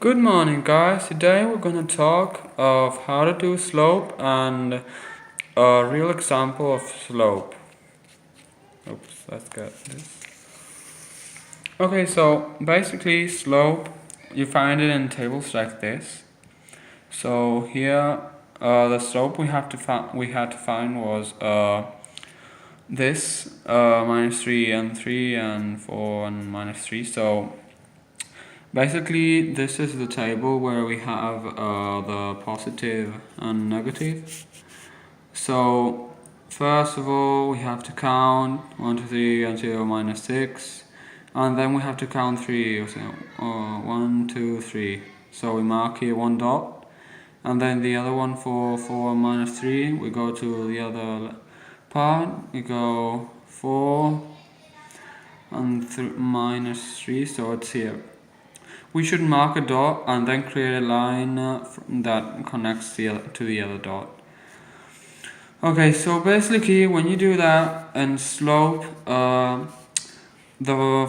Good morning, guys. Today we're going to talk of how to do slope and a real example of slope. Oops, let's get this. Okay, so basically slope, you find it in tables like this. So here, the slope we had to find was this minus 3 and 3 and 4 and minus 3. So basically, this is the table where we have the positive and negative. So, first of all, we have to count 1, 2, 3 until minus 6. And then we have to count 3, so 1, 2, 3. So we mark here one dot. And then the other one for 4 minus 3, we go to the other part. We go 4 and minus 3, so it's here. We should mark a dot and then create a line that connects to the other dot. Okay, so basically when you do that and slope, the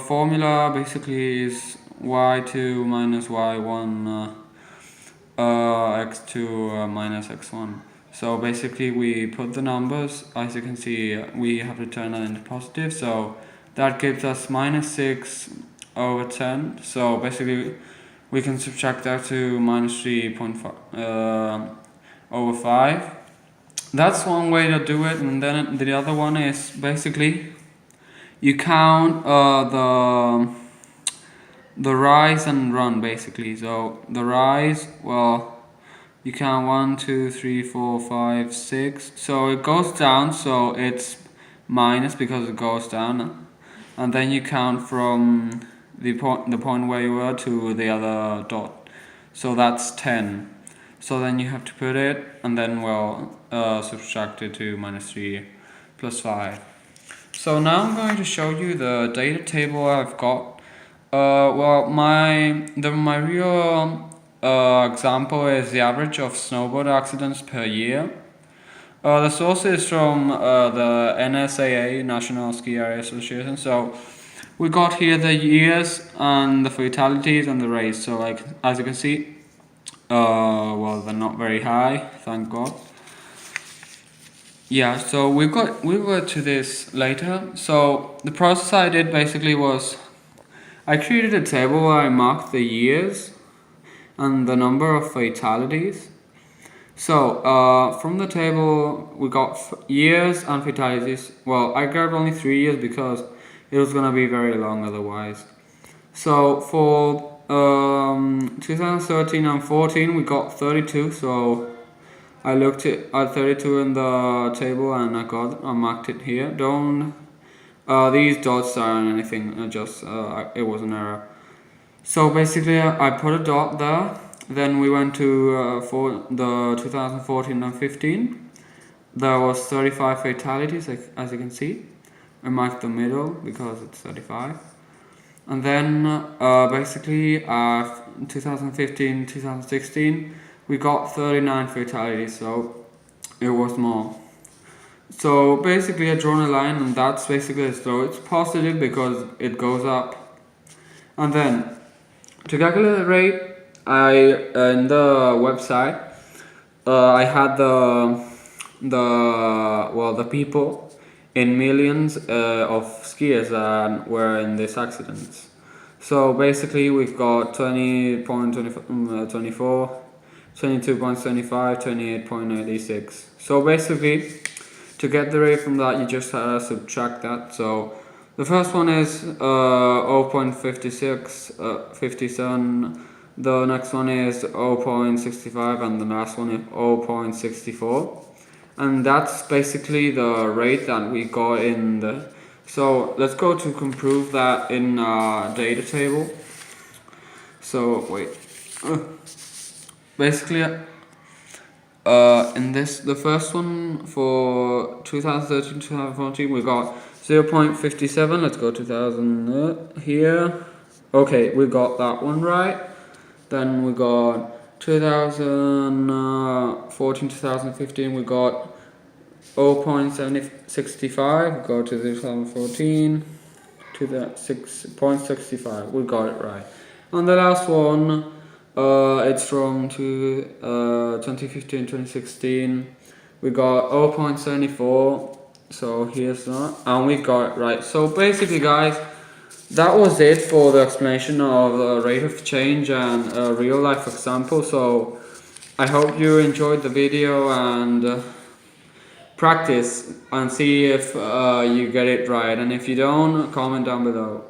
formula basically is y2 minus y1 x2 minus x1. So basically we put the numbers, as you can see we have to turn that into positive, so that gives us minus 6 over 10. So basically we can subtract that to minus 3.5 over 5. That's one way to do it, and then the other one is basically you count the rise and run basically. So the rise, well, you count 1, 2, 3, 4, 5, 6. So it goes down, so it's minus because it goes down, and then you count from the point where you were to the other dot. So that's 10. So then you have to put it and then subtract it to minus 3 plus 5. So now I'm going to show you the data table I've got. My real example is the average of snowboard accidents per year. The source is from the NSAA, National Ski Area Association. So we got here the years and the fatalities and the race. So like as you can see, they're not very high, thank God. Yeah, so we'll go to this later. So the process I did basically was I created a table where I marked the years and the number of fatalities. So from the table we got years and fatalities. Well, I grabbed only 3 years because it was gonna be very long otherwise. So for 2013 and 14 we got 32, so I looked at 32 in the table and I marked it here. These dots aren't anything, it was an error. So basically I put a dot there. Then we went to for the 2014 and 15. There was 35 fatalities, as you can see. I marked the middle because it's 35. And then basically 2015, 2016, we got 39 fatalities, so it was more. So basically I drawn a line, and that's basically so it's positive because it goes up. And then to calculate the rate, in the website I had the people in millions of skiers that were in these accidents. So basically we've got 20.24, 22.75, 28.86. So basically to get the rate from that you just subtract that. So the first one is 0.56, 57, the next one is 0.65, and the last one is 0.64. And that's basically the rate that we got in the. So let's go to prove that in data table. So wait, basically in this, the first one for 2013 2014 we got 0.57. Let's go 2000 here. Okay, we got that one right. Then we got 2014 2015 we got 0.65. Go to 2014 to the 6.65. We got it right. And the last one It's from 2015, 2016. We got 0.74. So here's that, and we got it right. So basically, guys, that was it for the explanation of the rate of change and a real life example. So I hope you enjoyed the video and practice and see if you get it right. And if you don't, comment down below.